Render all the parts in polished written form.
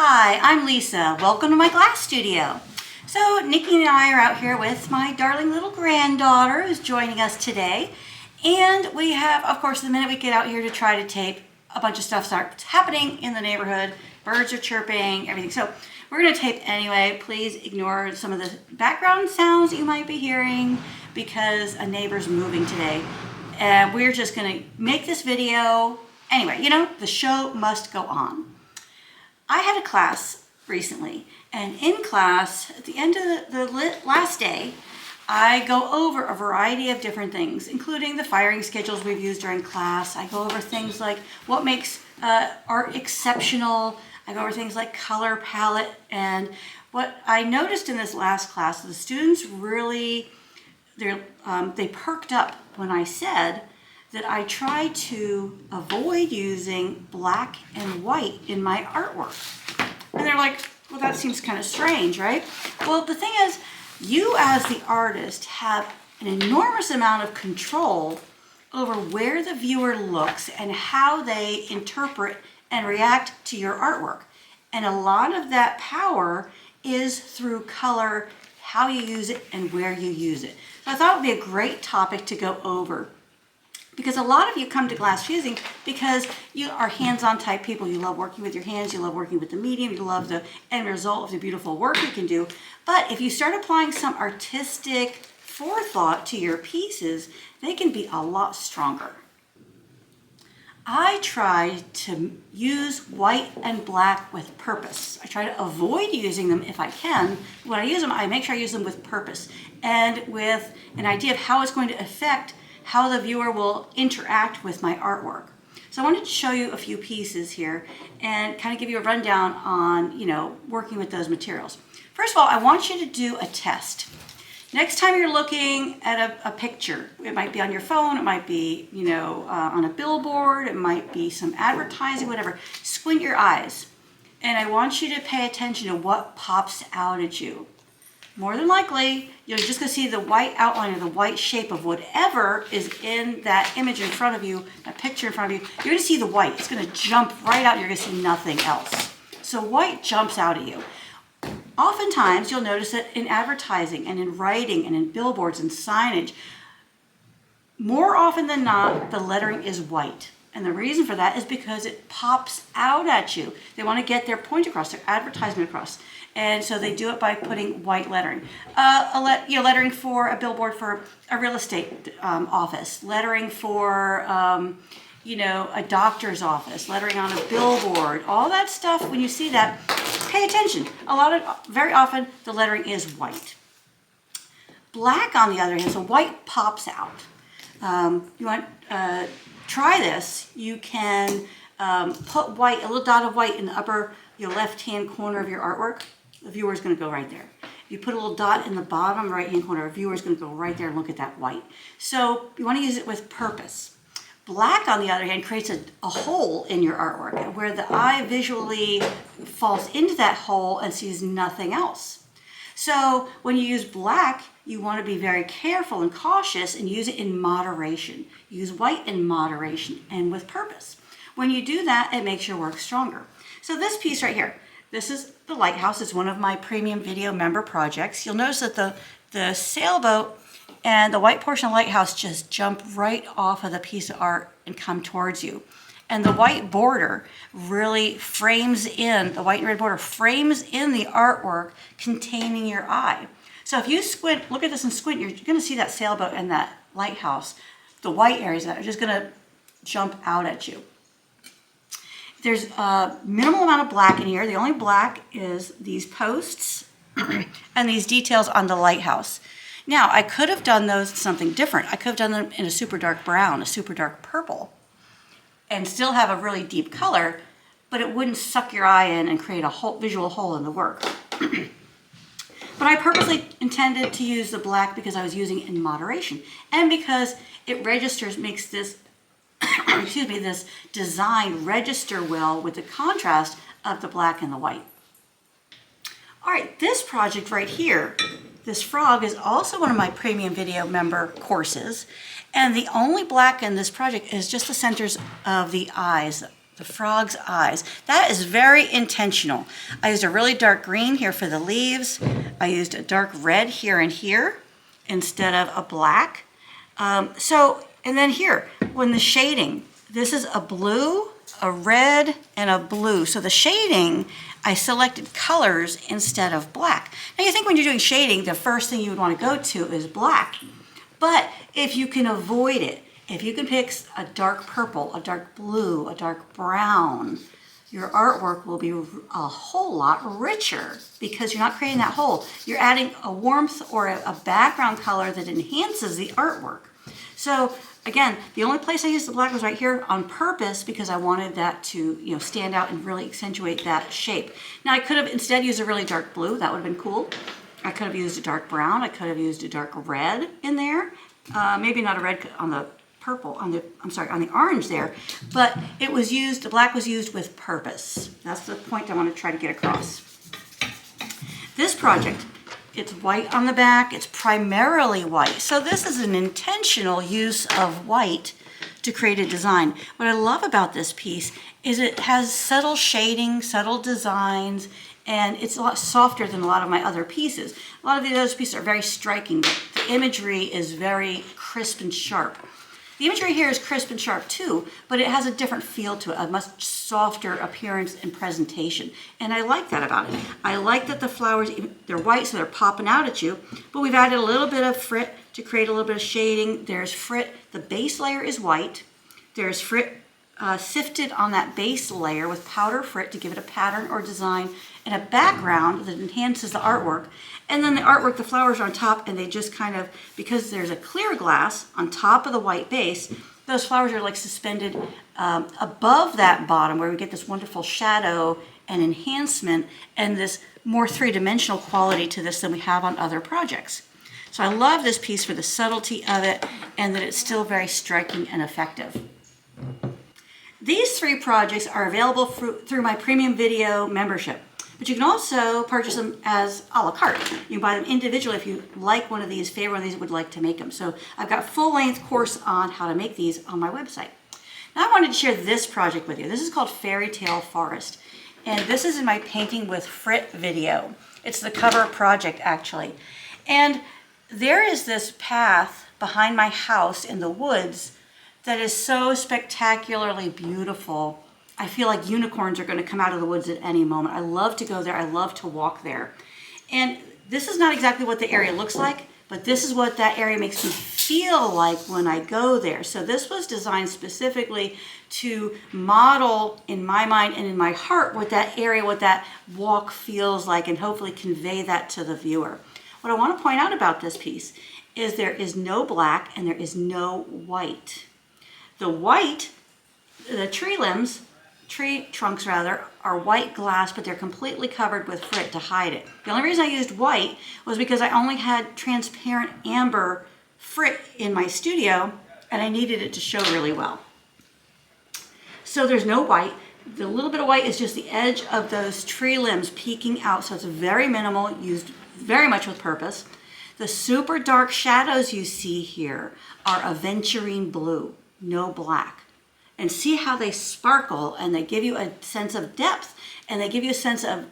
Hi, I'm Lisa. Welcome to my glass studio. So Nikki and I are out here with my darling little granddaughter who's joining us today. And we have, of course, the minute we get out here to try to tape, a bunch of stuff starts happening in the neighborhood. Birds are chirping, everything. So we're going to tape anyway. Please ignore some of the background sounds that you might be hearing because a neighbor's moving today. And we're just going to make this video. Anyway, the show must go on. I had a class recently, and in class, at the end of the last day, I go over a variety of different things, including the firing schedules we've used during class. I go over things like what makes art exceptional. I go over things like color palette. And what I noticed in this last class, the students really, they perked up when I said that I try to avoid using black and white in my artwork. And they're like, well, that seems kind of strange, right? Well, the thing is, you as the artist have an enormous amount of control over where the viewer looks and how they interpret and react to your artwork. And a lot of that power is through color, how you use it, and where you use it. So I thought it would be a great topic to go over, because a lot of you come to glass fusing because you are hands-on type people. You love working with your hands, you love working with the medium, you love the end result of the beautiful work you can do. But if you start applying some artistic forethought to your pieces, they can be a lot stronger. I try to use white and black with purpose. I try to avoid using them if I can. When I use them, I make sure I use them with purpose and with an idea of how it's going to affect how the viewer will interact with my artwork. So I wanted to show you a few pieces here and kind of give you a rundown on, working with those materials. First of all, I want you to do a test. Next time you're looking at a picture, it might be on your phone, it might be, on a billboard, it might be some advertising, whatever. Squint your eyes. And I want you to pay attention to what pops out at you. More than likely, you're just going to see the white outline or the white shape of whatever is in that image in front of you, that picture in front of you. You're going to see the white. It's going to jump right out. You're going to see nothing else. So white jumps out at you. Oftentimes, you'll notice that in advertising and in writing and in billboards and signage, more often than not, the lettering is white. And the reason for that is because it pops out at you. They want to get their point across, their advertisement across. And so they do it by putting white lettering. Lettering for a billboard for a real estate office, lettering for a doctor's office, lettering on a billboard, all that stuff. When you see that, pay attention. Very often, the lettering is white. Black, on the other hand, so white pops out. You want try this. You can put white, a little dot of white in the upper left-hand corner of your artwork. The viewer is going to go right there. You put a little dot in the bottom right-hand corner, the viewer is going to go right there and look at that white. So you want to use it with purpose. Black, on the other hand, creates a hole in your artwork where the eye visually falls into that hole and sees nothing else. So when you use black, you want to be very careful and cautious and use it in moderation. Use white in moderation and with purpose. When you do that, it makes your work stronger. So this piece right here, this is the lighthouse. It's one of my premium video member projects. You'll notice that the sailboat and the white portion of the lighthouse just jump right off of the piece of art and come towards you. And the white border really frames in, the white and red border frames in the artwork containing your eye. So if you squint, look at this and squint, you're going to see that sailboat and that lighthouse. The white areas that are just going to jump out at you. There's a minimal amount of black in here. The only black is these posts and these details on the lighthouse. Now, I could have done those something different. I could have done them in a super dark brown, a super dark purple, and still have a really deep color, but it wouldn't suck your eye in and create a whole visual hole in the work. But I purposely intended to use the black because I was using it in moderation and because it makes this this design register well with the contrast of the black and the white. All right, this project right here, this frog, is also one of my premium video member courses, and the only black in this project is just the centers of the eyes, the frog's eyes. That is very intentional. I used a really dark green here for the leaves. I used a dark red here and here instead of a black. And then here, when the shading, this is a blue, a red, and a blue. So the shading, I selected colors instead of black. Now you think when you're doing shading, the first thing you would want to go to is black. But if you can avoid it, if you can pick a dark purple, a dark blue, a dark brown, your artwork will be a whole lot richer because you're not creating that hole. You're adding a warmth or a background color that enhances the artwork. So again, the only place I used the black was right here on purpose because I wanted that to stand out and really accentuate that shape. Now I could have instead used a really dark blue. That would have been cool. I could have used a dark brown. I could have used a dark red in there. Maybe not a red on the purple, on the orange there, but it was used, the black was used with purpose. That's the point I want to try to get across. This project, it's white on the back, it's primarily white. So this is an intentional use of white to create a design. What I love about this piece is it has subtle shading, subtle designs, and it's a lot softer than a lot of my other pieces. A lot of the other pieces are very striking, but the imagery is very crisp and sharp. The imagery here is crisp and sharp too, but it has a different feel to it, a much softer appearance and presentation. And I like that about it. I like that the flowers, they're white, so they're popping out at you, but we've added a little bit of frit to create a little bit of shading. There's frit, the base layer is white. There's frit sifted on that base layer with powder frit to give it a pattern or design and a background that enhances the artwork. And then the artwork, the flowers are on top, and they just kind of, because there's a clear glass on top of the white base, those flowers are like suspended above that bottom where we get this wonderful shadow and enhancement and this more three-dimensional quality to this than we have on other projects. So I love this piece for the subtlety of it and that it's still very striking and effective. These 3 projects are available through my premium video membership. But you can also purchase them as a la carte. You can buy them individually if you like one of these, favor one of these, would like to make them. So I've got a full-length course on how to make these on my website. Now I wanted to share this project with you. This is called Fairy Tale Forest. And this is in my Painting with Frit video. It's the cover project, actually. And there is this path behind my house in the woods that is so spectacularly beautiful. I feel like unicorns are going to come out of the woods at any moment. I love to go there. I love to walk there. And this is not exactly what the area looks like, but this is what that area makes me feel like when I go there. So this was designed specifically to model in my mind and in my heart what that area, what that walk feels like, and hopefully convey that to the viewer. What I want to point out about this piece is there is no black and there is no white. The white, the tree trunks rather, are white glass, but they're completely covered with frit to hide it. The only reason I used white was because I only had transparent amber frit in my studio and I needed it to show really well. So there's no white. The little bit of white is just the edge of those tree limbs peeking out, so it's very minimal, used very much with purpose. The super dark shadows you see here are aventurine blue, no black. And see how they sparkle and they give you a sense of depth and they give you a sense of,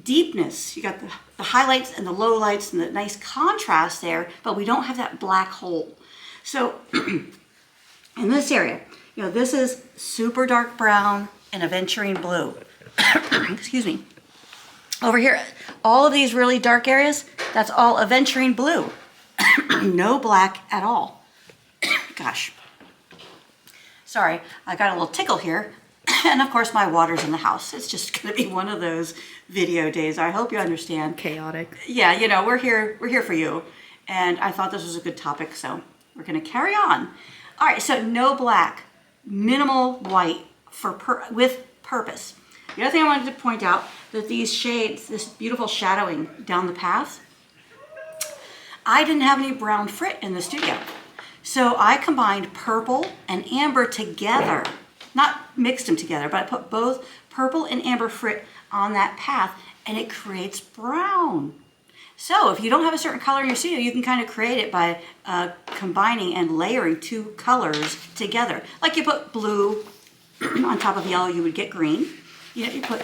deepness. You got the highlights and the lowlights and the nice contrast there, but we don't have that black hole. So in this area, this is super dark brown and aventurine blue. Excuse me. Over here, all of these really dark areas, that's all aventurine blue. No black at all. Gosh. Sorry, I got a little tickle here. And of course my water's in the house. It's just gonna be one of those video days. I hope you understand. Chaotic. Yeah, we're here for you. And I thought this was a good topic, so we're gonna carry on. All right, so no black, minimal white with purpose. The other thing I wanted to point out, that these shades, this beautiful shadowing down the path, I didn't have any brown frit in the studio. So I combined purple and amber together, not mixed them together, but I put both purple and amber frit on that path and it creates brown. So if you don't have a certain color in your studio, you can kind of create it by combining and layering 2 colors together. Like you put blue on top of yellow, you would get green. You know, you put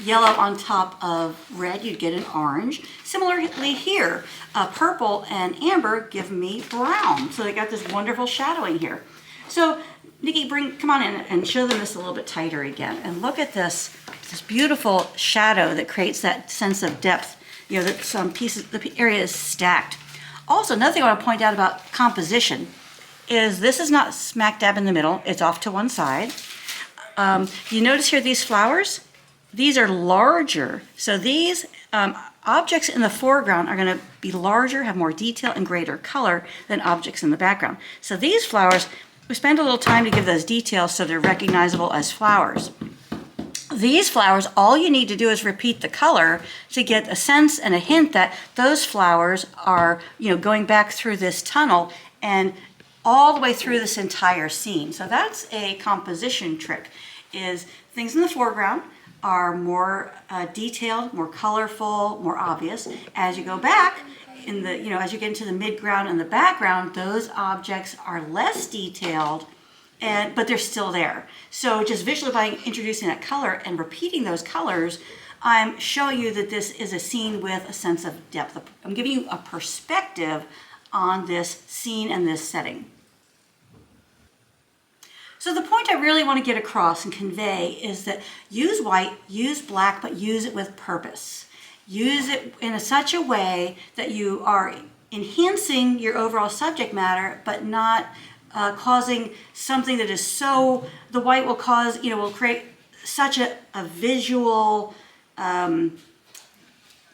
yellow on top of red, you'd get an orange. Similarly here, purple and amber give me brown. So they got this wonderful shadowing here. So Nikki, come on in and show them this a little bit tighter again. And look at this beautiful shadow that creates that sense of depth. You know, that some pieces, the area is stacked. Also, another thing I want to point out about composition is this is not smack dab in the middle. It's off to one side. You notice here these flowers? These are larger. So these objects in the foreground are going to be larger, have more detail and greater color than objects in the background. So these flowers, we spend a little time to give those details so they're recognizable as flowers. These flowers, all you need to do is repeat the color to get a sense and a hint that those flowers are, you know, going back through this tunnel and all the way through this entire scene. So that's a composition trick, is things in the foreground are more detailed, more colorful, more obvious. As you go back, as you get into the midground and the background, those objects are less detailed, but they're still there. So just visually by introducing that color and repeating those colors, I'm showing you that this is a scene with a sense of depth. I'm giving you a perspective on this scene and this setting. So the point I really want to get across and convey is that use white, use black, but use it with purpose. Use it in such a way that you are enhancing your overall subject matter, but not causing something that is so, the white will cause, will create such a visual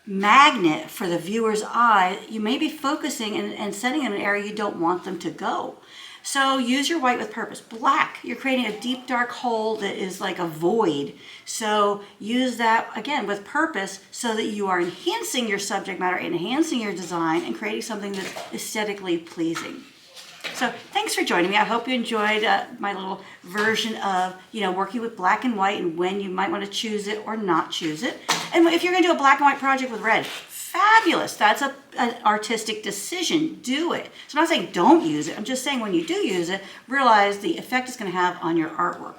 magnet for the viewer's eye. You may be focusing and setting in an area you don't want them to go. So use your white with purpose. Black, you're creating a deep dark hole that is like a void. So use that again with purpose so that you are enhancing your subject matter, enhancing your design, and creating something that's aesthetically pleasing. So thanks for joining me. I hope you enjoyed my little version of, working with black and white and when you might want to choose it or not choose it. And if you're going to do a black and white project with red, fabulous. That's an artistic decision. Do it. So I'm not saying don't use it. I'm just saying when you do use it, realize the effect it's going to have on your artwork.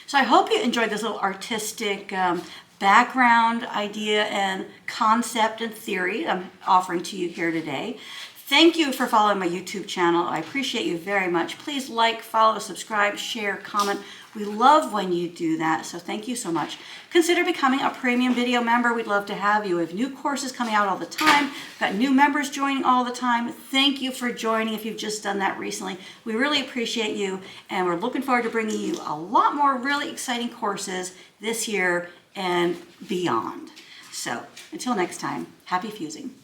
So I hope you enjoyed this little artistic background idea and concept and theory I'm offering to you here today. Thank you for following my YouTube channel. I appreciate you very much. Please like, follow, subscribe, share, comment. We love when you do that, so thank you so much. Consider becoming a premium video member. We'd love to have you. We have new courses coming out all the time. We've got new members joining all the time. Thank you for joining if you've just done that recently. We really appreciate you, and we're looking forward to bringing you a lot more really exciting courses this year and beyond. So until next time, happy fusing.